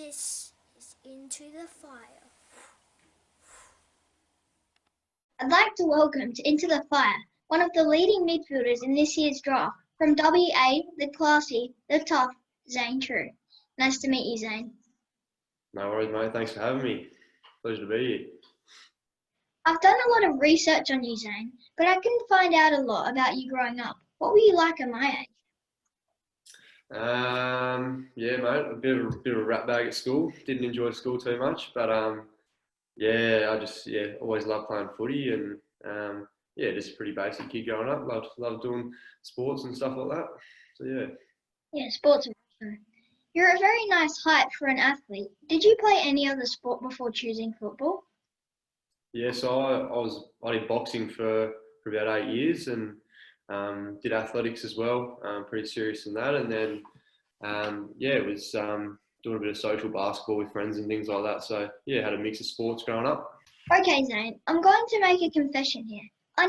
This is Into the Fire. I'd like to welcome to Into the Fire one of the leading midfielders in this year's draft from WA, the classy, the tough, Zane Trew. Nice to meet you, Zane. No worries, mate. Thanks for having me. Pleasure to be here. I've done a lot of research on you, Zane, but I couldn't find out a lot about you growing up. What were you like at my age? Yeah, mate. A bit of a rat bag at school. Didn't enjoy school too much, but yeah, I just always loved playing footy and just a pretty basic kid growing up. Loved doing sports and stuff like that. So yeah. Yeah, sports are awesome. You're a very nice height for an athlete. Did you play any other sport before choosing football? Yeah, so I did boxing for about 8 years and did athletics as well. Pretty serious in that, and then it was doing a bit of social basketball with friends and things like that. So yeah, had a mix of sports growing up. Okay, Zane, I'm going to make a confession here. I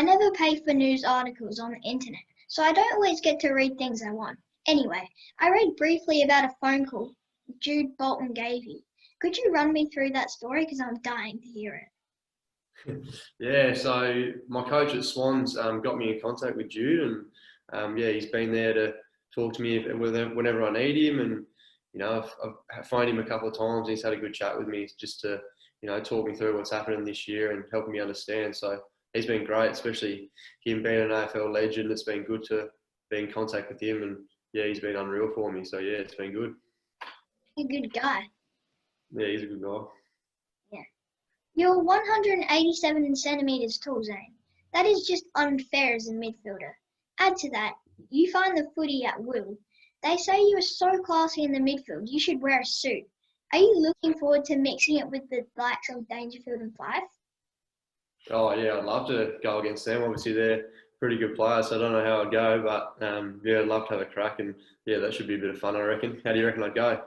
never pay for news articles on the internet, so I don't always get to read things I want. Anyway, I read briefly about a phone call Jude Bolton gave you. Could you run me through that story? Because I'm dying to hear it. Yeah, so my coach at Swans got me in contact with Jude, and he's been there to talk to me whenever I need him. And I've phoned him a couple of times. He's had a good chat with me just to talk me through what's happening this year and helping me understand. So he's been great, especially him being an AFL legend. It's been good to be in contact with him, and yeah, he's been unreal for me. So yeah, it's been good. A good guy. Yeah, he's a good guy. Yeah. You're 187 centimetres tall, Zane. That is just unfair as a midfielder. Add to that, you find the footy at will. They say you are so classy in the midfield, you should wear a suit. Are you looking forward to mixing it with the likes of Dangerfield and Fife? Oh yeah, I'd love to go against them. Obviously, they're pretty good players, so I don't know how I'd go, but I'd love to have a crack, and yeah, that should be a bit of fun, I reckon. How do you reckon I'd go?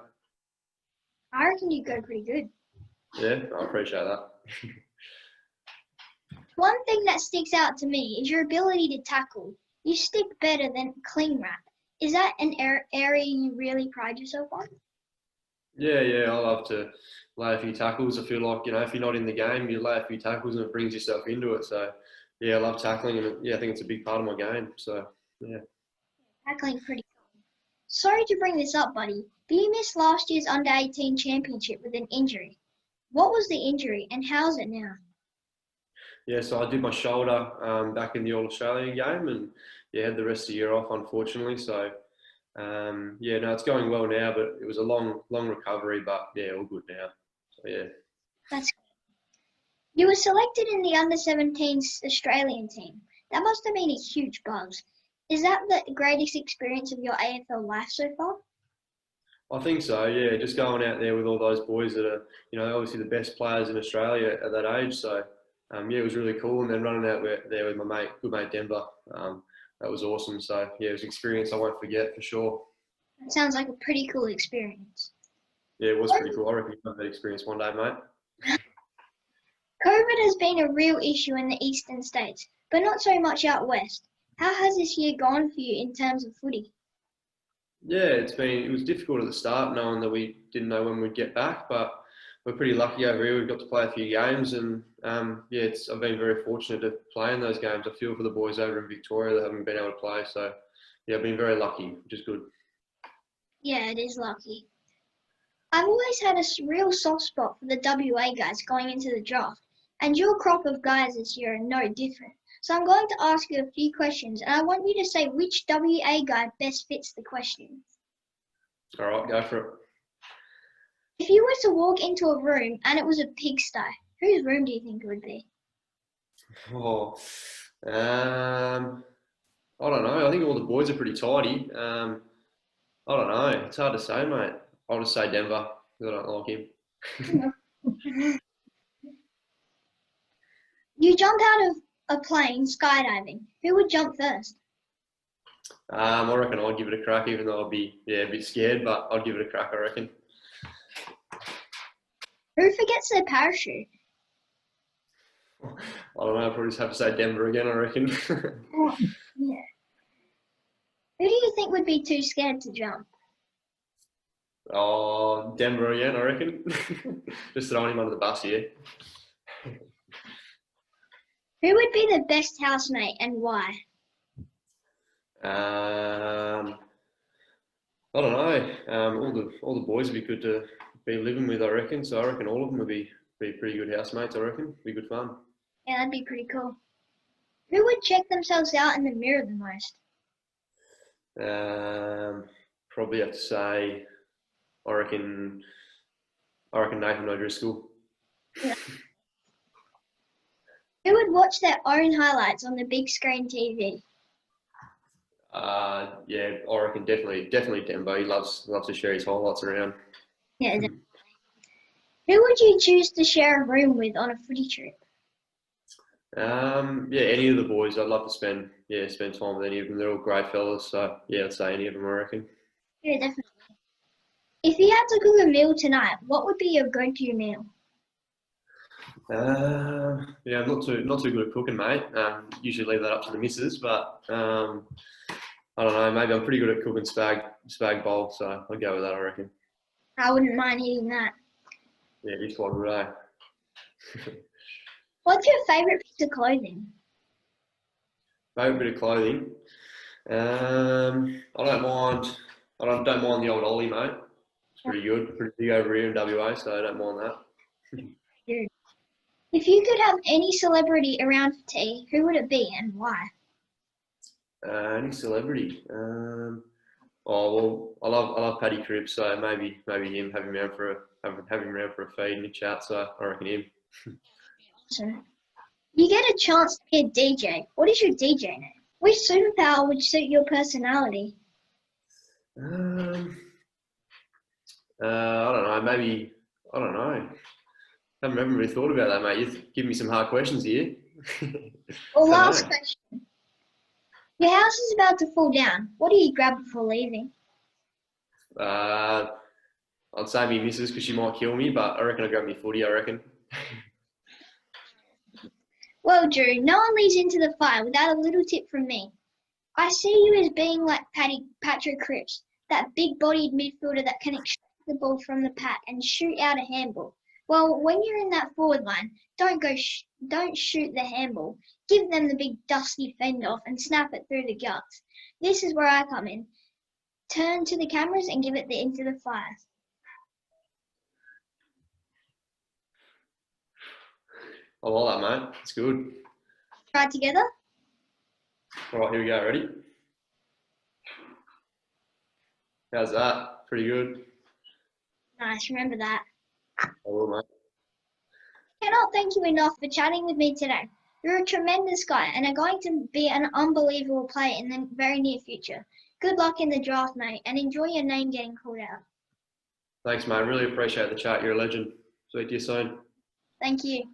I reckon you'd go pretty good. Yeah, I appreciate that. One thing that sticks out to me is your ability to tackle. You stick better than clean wrap. Is that an area you really pride yourself on? Yeah, I love to lay a few tackles. I feel like, if you're not in the game, you lay a few tackles and it brings yourself into it. So, yeah, I love tackling, and I think it's a big part of my game. So, yeah. Tackling's pretty cool. Sorry to bring this up, buddy, but you missed last year's Under-18 championship with an injury. What was the injury and how's it now? Yeah, so I did my shoulder back in the All-Australian game, and had the rest of the year off, unfortunately. So, it's going well now, but it was a long recovery, but yeah, all good now. So, yeah. That's good. You were selected in the Under-17s Australian team. That must have been a huge buzz. Is that the greatest experience of your AFL life so far? I think so, yeah. Just going out there with all those boys that are, obviously the best players in Australia at that age. So, it was really cool. And then running out there with my good mate Denver, that was awesome. So, yeah, it was an experience I won't forget for sure. That sounds like a pretty cool experience. Yeah, it was pretty cool. I reckon you'll have that experience one day, mate. COVID has been a real issue in the eastern states, but not so much out west. How has this year gone for you in terms of footy? Yeah, it was difficult at the start knowing that we didn't know when we'd get back, but we're pretty lucky over here. We've got to play a few games, and I've been very fortunate to play in those games. I feel for the boys over in Victoria that haven't been able to play, so yeah, I've been very lucky, which is good. Yeah, it is lucky. I've always had a real soft spot for the WA guys going into the draft, and your crop of guys this year are no different. So I'm going to ask you a few questions, and I want you to say which WA guy best fits the question. All right, go for it. If you were to walk into a room and it was a pigsty, whose room do you think it would be? Oh, I don't know. I think all the boys are pretty tidy. I don't know. It's hard to say, mate. I'll just say Denver because I don't like him. You jump out of a plane skydiving. Who would jump first? I reckon I'd give it a crack, even though I'd be a bit scared, but I'd give it a crack, I reckon. Who forgets their parachute? I don't know. I'll probably just have to say Denver again, I reckon. Oh, yeah. Who do you think would be too scared to jump? Oh, Denver again, I reckon. Just throwing him under the bus here. Who would be the best housemate and why? I don't know. All the boys would be good to be living with, I reckon. So I reckon all of them would be pretty good housemates. I reckon be good fun. Yeah, that'd be pretty cool. Who would check themselves out in the mirror the most? Probably have to say, I reckon Nathan O'Driscoll. Yeah. Who would watch their own highlights on the big screen TV? Yeah, I reckon definitely Dembo. He loves to share his highlights around. Yeah. Definitely. Who would you choose to share a room with on a footy trip? Yeah, any of the boys. I'd love to spend time with any of them. They're all great fellas. So yeah, I'd say any of them, I reckon. Yeah, definitely. If you had to cook a meal tonight, what would be your go-to meal? Yeah, I'm not too good at cooking, mate. Usually leave that up to the missus, but I don't know. Maybe I'm pretty good at cooking spag bowl, so I'll go with that, I reckon. I wouldn't mind eating that. Yeah, it's quite good, eh? What's your favourite piece of clothing? Favourite bit of clothing. I don't mind. I don't mind the old Ollie, mate. It's pretty good. Pretty big over here in WA, so I don't mind that. Good. If you could have any celebrity around for tea, who would it be and why? Any celebrity? Oh well, I love Paddy Cripps, so maybe him. Have him around for a feed and a chat. So I reckon him. Awesome. You get a chance to be a DJ. What is your DJ name? Which superpower would suit your personality? I don't know. Maybe I don't know. Haven't really thought about that, mate. You've given me some hard questions here. Well, last question. Your house is about to fall down. What do you grab before leaving? I'd say me missus because she might kill me, but I reckon I'd grab me footy, I reckon. Well, Drew, no one leads into the fire without a little tip from me. I see you as being like Patrick Cripps, that big-bodied midfielder that can extract the ball from the pack and shoot out a handball. Well, when you're in that forward line, don't shoot the handball. Give them the big dusty fend off and snap it through the guts. This is where I come in. Turn to the cameras and give it into the fire. I like that, mate. It's good. Try it together. All right, here we go. Ready? How's that? Pretty good. Nice, remember that. I will, mate. Cannot thank you enough for chatting with me today. You're a tremendous guy and are going to be an unbelievable player in the very near future. Good luck in the draft, mate, and enjoy your name getting called out. Thanks, mate. Really appreciate the chat. You're a legend. Speak to you soon. Thank you.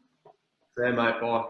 Yeah, mate. Bye.